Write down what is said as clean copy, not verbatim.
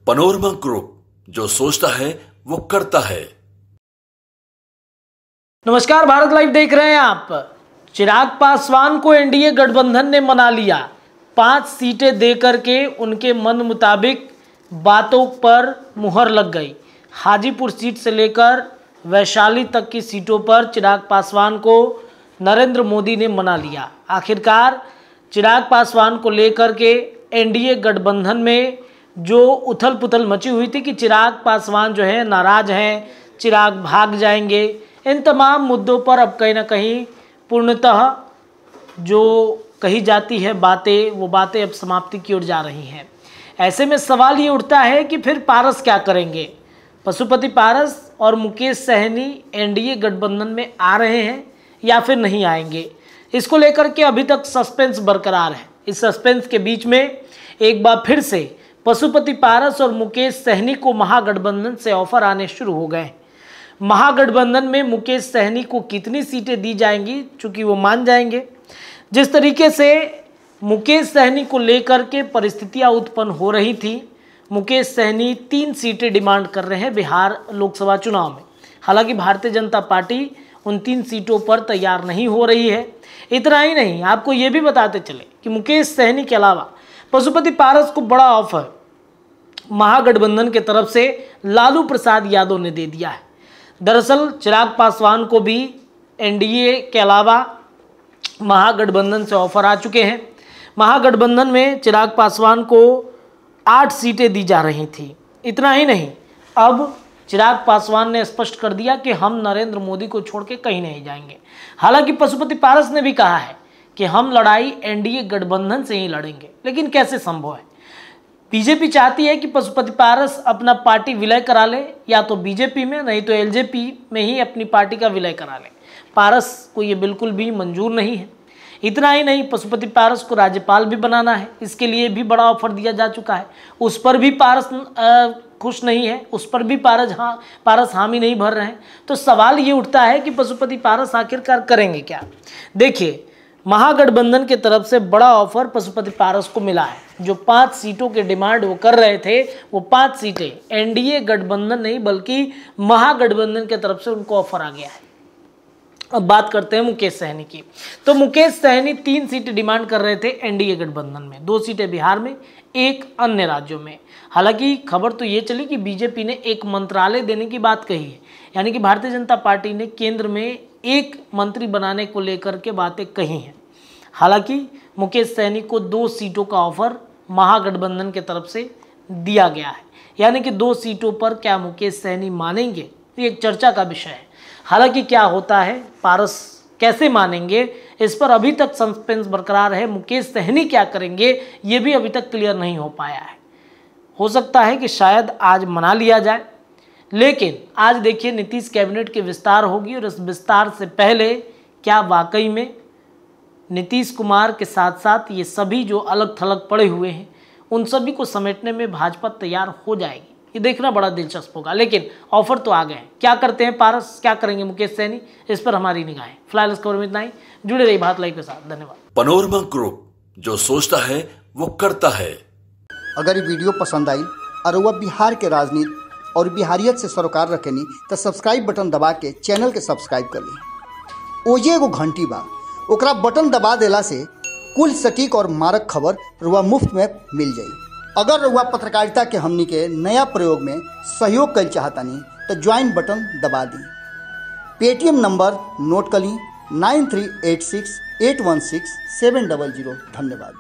Panorama group, जो सोचता है वो करता है। नमस्कार, भारत लाइव देख रहे हैं आप। चिराग पासवान को एनडीए गठबंधन ने मना लिया। 5 सीटें देकर के उनके मन मुताबिक बातों पर मुहर लग गई। हाजीपुर सीट से लेकर वैशाली तक की सीटों पर चिराग पासवान को नरेंद्र मोदी ने मना लिया। आखिरकार चिराग पासवान को लेकर के एनडीए गठबंधन में जो उथल पुथल मची हुई थी कि चिराग पासवान जो है नाराज हैं, चिराग भाग जाएंगे, इन तमाम मुद्दों पर अब कहीं ना कहीं पूर्णतः जो कही जाती है बातें, वो बातें अब समाप्ति की ओर जा रही हैं। ऐसे में सवाल ये उठता है कि फिर पारस क्या करेंगे। पशुपति पारस और मुकेश सहनी एनडीए गठबंधन में आ रहे हैं या फिर नहीं आएंगे, इसको लेकर के अभी तक सस्पेंस बरकरार है। इस सस्पेंस के बीच में एक बार फिर से पशुपति पारस और मुकेश सहनी को महागठबंधन से ऑफर आने शुरू हो गए। महागठबंधन में मुकेश सहनी को कितनी सीटें दी जाएंगी, चूंकि वो मान जाएंगे। जिस तरीके से मुकेश सहनी को लेकर के परिस्थितियां उत्पन्न हो रही थी, मुकेश सहनी 3 सीटें डिमांड कर रहे हैं बिहार लोकसभा चुनाव में। हालांकि भारतीय जनता पार्टी उन 3 सीटों पर तैयार नहीं हो रही है। इतना ही नहीं, आपको ये भी बताते चले कि मुकेश सहनी के अलावा पशुपति पारस को बड़ा ऑफर महागठबंधन के तरफ से लालू प्रसाद यादव ने दे दिया है। दरअसल चिराग पासवान को भी एनडीए के अलावा महागठबंधन से ऑफर आ चुके हैं। महागठबंधन में चिराग पासवान को 8 सीटें दी जा रही थी। इतना ही नहीं, अब चिराग पासवान ने स्पष्ट कर दिया कि हम नरेंद्र मोदी को छोड़ के कहीं नहीं जाएंगे। हालांकि पशुपति पारस ने भी कहा है कि हम लड़ाई एनडीए गठबंधन से ही लड़ेंगे, लेकिन कैसे संभव है। बीजेपी चाहती है कि पशुपति पारस अपना पार्टी विलय करा ले, या तो बीजेपी में, नहीं तो एलजेपी में ही अपनी पार्टी का विलय करा ले। पारस को ये बिल्कुल भी मंजूर नहीं है। इतना ही नहीं, पशुपति पारस को राज्यपाल भी बनाना है, इसके लिए भी बड़ा ऑफर दिया जा चुका है। उस पर भी पारस खुश नहीं है, उस पर भी पारस हामी नहीं भर रहे हैं। तो सवाल ये उठता है कि पशुपति पारस आखिरकार करेंगे क्या। देखिए, महागठबंधन की तरफ से बड़ा ऑफर पशुपति पारस को मिला है। जो 5 सीटों के डिमांड वो कर रहे थे, वो 5 सीटें एनडीए गठबंधन नहीं बल्कि महागठबंधन की तरफ से उनको ऑफर आ गया है। अब बात करते हैं मुकेश सहनी की। तो मुकेश सहनी 3 सीटें डिमांड कर रहे थे एनडीए गठबंधन में, 2 सीटें बिहार में, 1 अन्य राज्यों में। हालांकि खबर तो ये चली कि बीजेपी ने एक मंत्रालय देने की बात कही है, यानी कि भारतीय जनता पार्टी ने केंद्र में 1 मंत्री बनाने को लेकर के बातें कही हैं। हालांकि मुकेश सहनी को 2 सीटों का ऑफर महागठबंधन की तरफ से दिया गया है, यानी कि 2 सीटों पर क्या मुकेश सहनी मानेंगे, ये एक चर्चा का विषय है। हालांकि क्या होता है, पारस कैसे मानेंगे, इस पर अभी तक सस्पेंस बरकरार है। मुकेश सहनी क्या करेंगे, ये भी अभी तक क्लियर नहीं हो पाया है। हो सकता है कि शायद आज मना लिया जाए, लेकिन आज देखिए नीतीश कैबिनेट के विस्तार होगी, और इस विस्तार से पहले क्या वाकई में नीतीश कुमार के साथ साथ ये सभी जो अलग थलग पड़े हुए हैं, उन सभी को समेटने में भाजपा तैयार हो जाएगी, ये देखना बड़ा दिलचस्प होगा। लेकिन ऑफर तो आ गए हैं। क्या करते हैं पारस, क्या करेंगे मुकेश सहनी, इस पर हमारी निगाहें। फिलहाल इस खबर में इतना ही। जुड़े रहिए भारत लाइव के साथ। धन्यवाद। पनोरमा ग्रुप, जो सोचता है वो करता है। अगर ये वीडियो पसंद आई और वह बिहार के राजनीति और बिहारियत से सरोकार रखेनी, तो सब्सक्राइब बटन दबा के चैनल के सब्सक्राइब कर ली। ओजे एगो घंटी बा, ओकरा बटन दबा देला से कुल सटीक और मारक खबर रुआ मुफ्त में मिल जाई। अगर रुआ पत्रकारिता के हमनी के नया प्रयोग में सहयोग कर चाहतानी, तो ज्वाइन बटन दबा दी। पेटीएम नंबर नोट कर ली 9386816700। धन्यवाद।